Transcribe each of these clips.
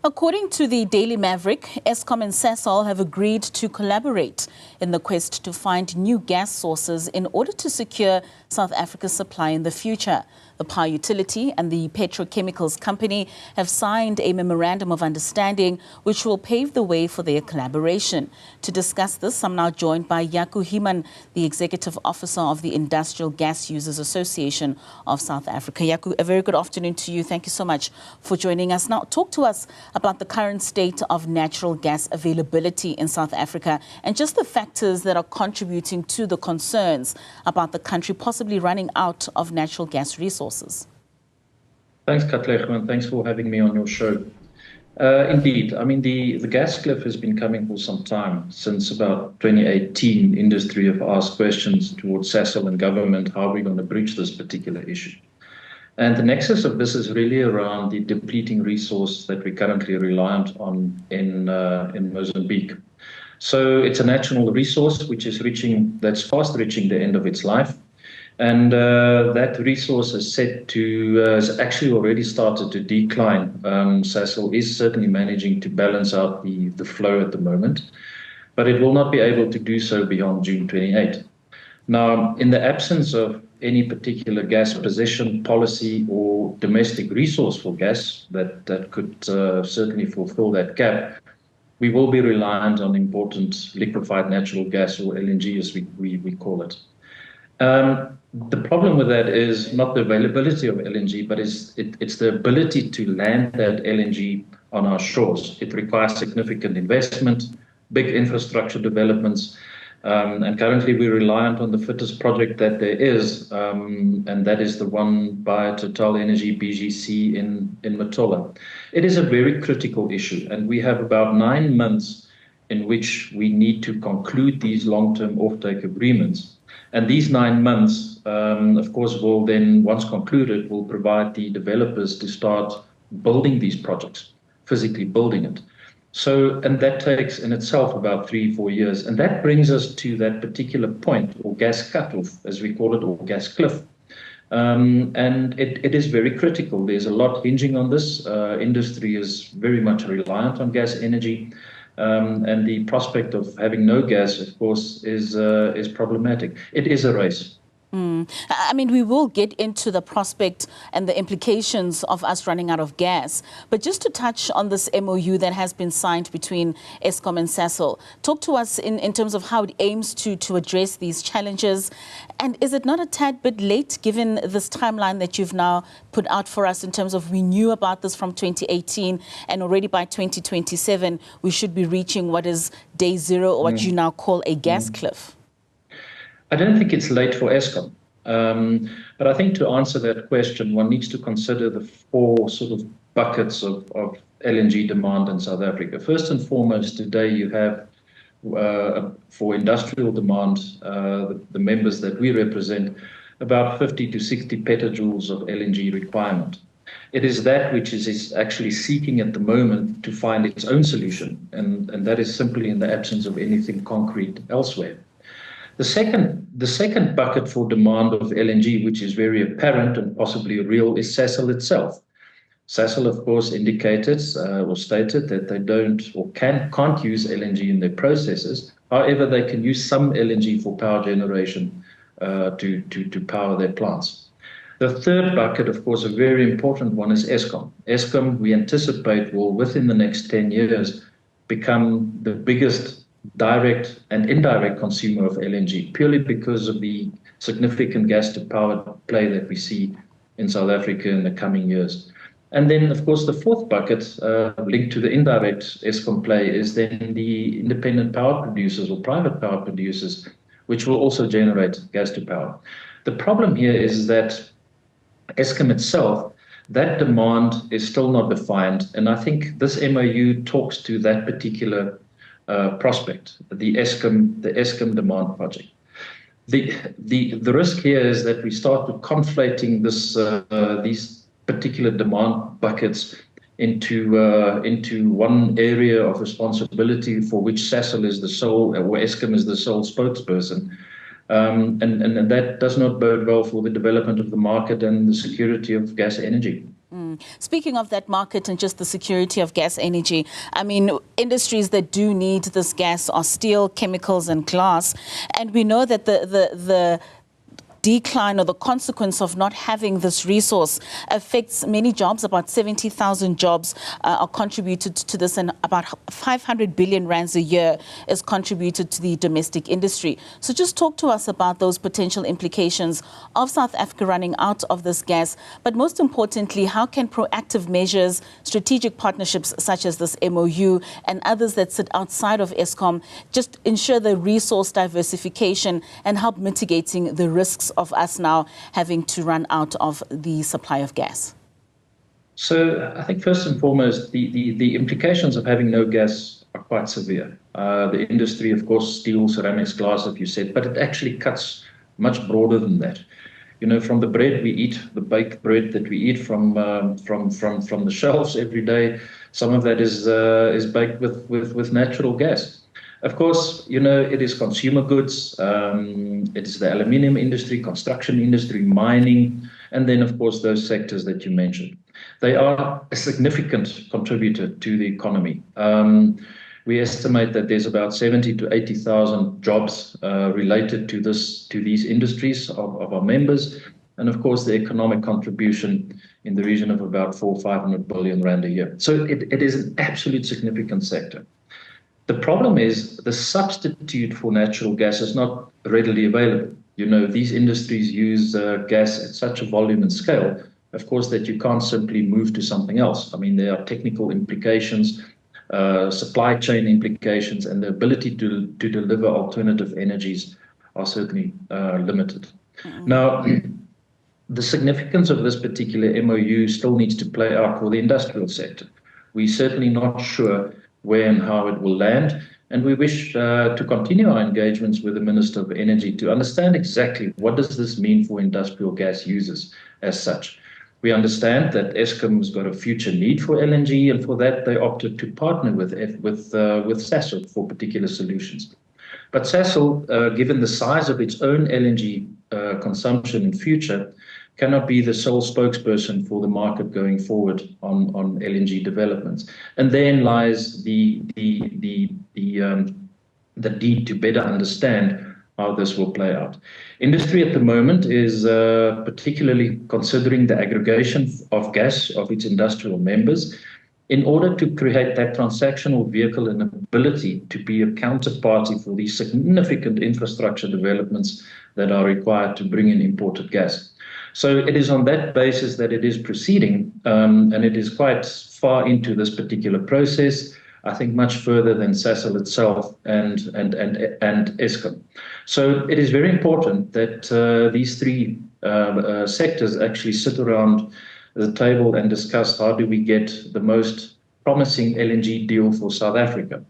According to the Daily Maverick, Eskom and Sasol have agreed to collaborate in the quest to find new gas sources in order to secure South Africa's supply in the future. The power utility and the petrochemicals company have signed a memorandum of understanding which will pave the way for their collaboration. To discuss this, I'm now joined by Jaco Human, the Executive Officer of the Industrial Gas Users Association of South Africa. Jaco, a very good afternoon to you. Thank you so much for joining us. Now, talk to us about the current state of natural gas availability in South Africa and just the factors that are contributing to the concerns about the country possibly running out of natural gas resources. Thanks, Katlego, and thanks for having me on your show. Indeed, I mean, the gas cliff has been coming for some time. Since about 2018, industry have asked questions towards Sasol and government, how are we going to bridge this particular issue? And the nexus of this is really around the depleting resource that we're currently reliant on in Mozambique. So it's a natural resource which is that's fast reaching the end of its life. And that resource has actually already started to decline. Sasol is certainly managing to balance out the flow at the moment, but it will not be able to do so beyond June 28. Now, in the absence of any particular gas position, policy, or domestic resource for gas that could certainly fulfill that gap, we will be reliant on important liquefied natural gas, or LNG as we call it. The problem with that is not the availability of LNG, but it's the ability to land that LNG on our shores. It requires significant investment, big infrastructure developments, and currently we're reliant on the fittest project that there is, and that is the one by Total Energy BGC in Matola. It is a very critical issue, and we have about 9 months in which we need to conclude these long-term offtake agreements. And these 9 months, of course, will then, once concluded, will provide the developers to start building these projects, physically building it. So, and that takes in itself about 3-4 years. And that brings us to that particular point, or gas cutoff, as we call it, or gas cliff. And it is very critical. There's a lot hinging on this. Industry is very much reliant on gas energy. And the prospect of having no gas, of course, is problematic. It is a race. I mean, we will get into the prospect and the implications of us running out of gas. But just to touch on this MOU that has been signed between Eskom and Sasol, talk to us in terms of how it aims to address these challenges. And is it not a tad bit late, given this timeline that you've now put out for us in terms of we knew about this from 2018 and already by 2027, we should be reaching what is day zero, or what you now call a gas cliff? I don't think it's late for Eskom. But I think to answer that question, one needs to consider the 4 sort of buckets of LNG demand in South Africa. First and foremost, today you have, for industrial demand, the members that we represent, about 50 to 60 petajoules of LNG requirement. It is that which is actually seeking at the moment to find its own solution, and that is simply in the absence of anything concrete elsewhere. The second bucket for demand of LNG, which is very apparent and possibly real, is Sasol itself. Sasol, of course, indicated or stated that they don't or can't use LNG in their processes. However, they can use some LNG for power generation to power their plants. The third bucket, of course, a very important one, is Eskom. Eskom, we anticipate, will within the next 10 years become the biggest direct and indirect consumer of LNG, purely because of the significant gas to power play that we see in South Africa in the coming years. And then, of course, the fourth bucket linked to the indirect Eskom play is then the independent power producers or private power producers, which will also generate gas to power. The problem here is that Eskom itself, that demand is still not defined. And I think this MOU talks to that particular prospect, the Eskom demand project. The risk here is that we start conflating these particular demand buckets into one area of responsibility for which Sasol is the sole, or Eskom is the sole spokesperson, and that does not bode well for the development of the market and the security of gas energy. Speaking of that market and just the security of gas energy, I mean, industries that do need this gas are steel, chemicals and glass. And we know that the decline or the consequence of not having this resource affects many jobs. About 70,000 jobs are contributed to this, and about 500 billion rands a year is contributed to the domestic industry. So just talk to us about those potential implications of South Africa running out of this gas. But most importantly, how can proactive measures, strategic partnerships such as this MOU and others that sit outside of Eskom just ensure the resource diversification and help mitigating the risks of us now having to run out of the supply of gas? So I think first and foremost, the implications of having no gas are quite severe. The industry, of course, steel, ceramics, glass, as you said, but it actually cuts much broader than that. You know, from the bread we eat, the baked bread that we eat from the shelves every day, some of that is baked with natural gas. Of course, you know, it is consumer goods, it is the aluminium industry, construction industry, mining, and then, of course, those sectors that you mentioned. They are a significant contributor to the economy. We estimate that there's about 70 to 80,000 jobs related to these industries of our members. And of course, the economic contribution in the region of about 400-500 billion rand a year. So it is an absolute significant sector. The problem is the substitute for natural gas is not readily available. You know, these industries use gas at such a volume and scale, of course, that you can't simply move to something else. I mean, there are technical implications, supply chain implications, and the ability to deliver alternative energies are certainly limited. Now, the significance of this particular MOU still needs to play out for the industrial sector. We're certainly not sure where and how it will land. And we wish to continue our engagements with the Minister of Energy to understand exactly what does this mean for industrial gas users as such. We understand that Eskom's got a future need for LNG, and for that they opted to partner with Sasol for particular solutions. But Sasol, given the size of its own LNG consumption in future, cannot be the sole spokesperson for the market going forward on LNG developments. And therein lies the need to better understand how this will play out. Industry at the moment is particularly considering the aggregation of gas of its industrial members in order to create that transactional vehicle and ability to be a counterparty for these significant infrastructure developments that are required to bring in imported gas. So it is on that basis that it is proceeding, and it is quite far into this particular process, I think much further than Sasol itself and Eskom. So it is very important that these three sectors actually sit around the table and discuss how do we get the most promising LNG deal for South Africa.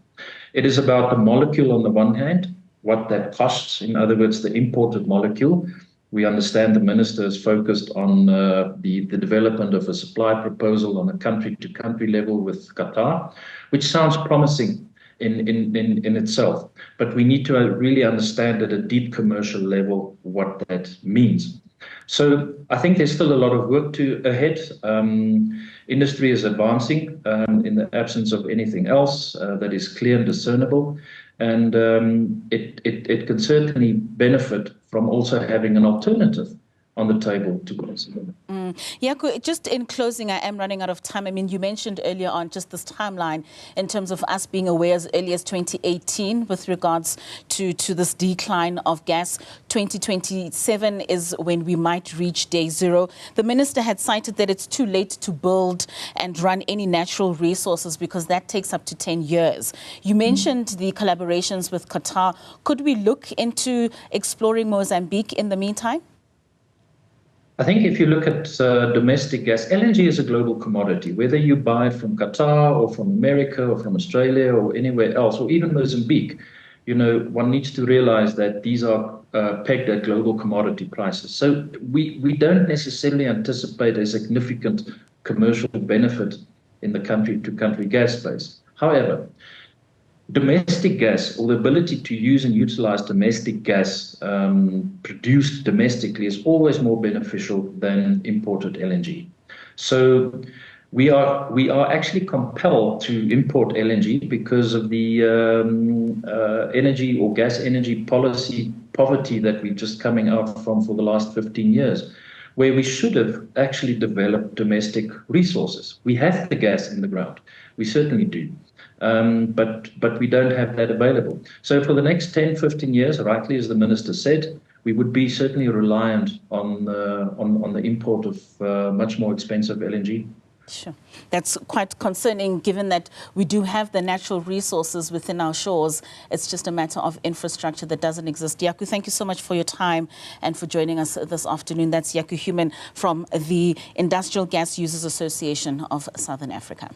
It is about the molecule on the one hand, what that costs, in other words, the imported molecule. We understand the minister is focused on the development of a supply proposal on a country-to-country level with Qatar, which sounds promising in itself. But we need to really understand at a deep commercial level what that means. So I think there's still a lot of work ahead. Industry is advancing in the absence of anything else that is clear and discernible. And it can certainly benefit from also having an alternative on the table to consider. Jaco, just in closing, I am running out of time. I mean, you mentioned earlier on just this timeline in terms of us being aware as early as 2018 with regards to this decline of gas. 2027 is when we might reach day zero. The minister had cited that it's too late to build and run any natural resources because that takes up to 10 years. You mentioned the collaborations with Qatar. Could we look into exploring Mozambique in the meantime? I think if you look at domestic gas, LNG is a global commodity, whether you buy it from Qatar or from America or from Australia or anywhere else, or even Mozambique. You know, one needs to realize that these are pegged at global commodity prices. So we don't necessarily anticipate a significant commercial benefit in the country-to-country gas space. However, domestic gas, or the ability to use and utilize domestic gas produced domestically, is always more beneficial than imported LNG. So we are actually compelled to import LNG because of the energy or gas energy policy poverty that we're just coming out from for the last 15 years, where we should have actually developed domestic resources. We have the gas in the ground. We certainly do. But we don't have that available. So for the next 10, 15 years, rightly as the minister said, we would be certainly reliant on the import of much more expensive LNG. Sure. That's quite concerning, given that we do have the natural resources within our shores. It's just a matter of infrastructure that doesn't exist. Yaku, thank you so much for your time and for joining us this afternoon. That's Yaku Human from the Industrial Gas Users Association of Southern Africa.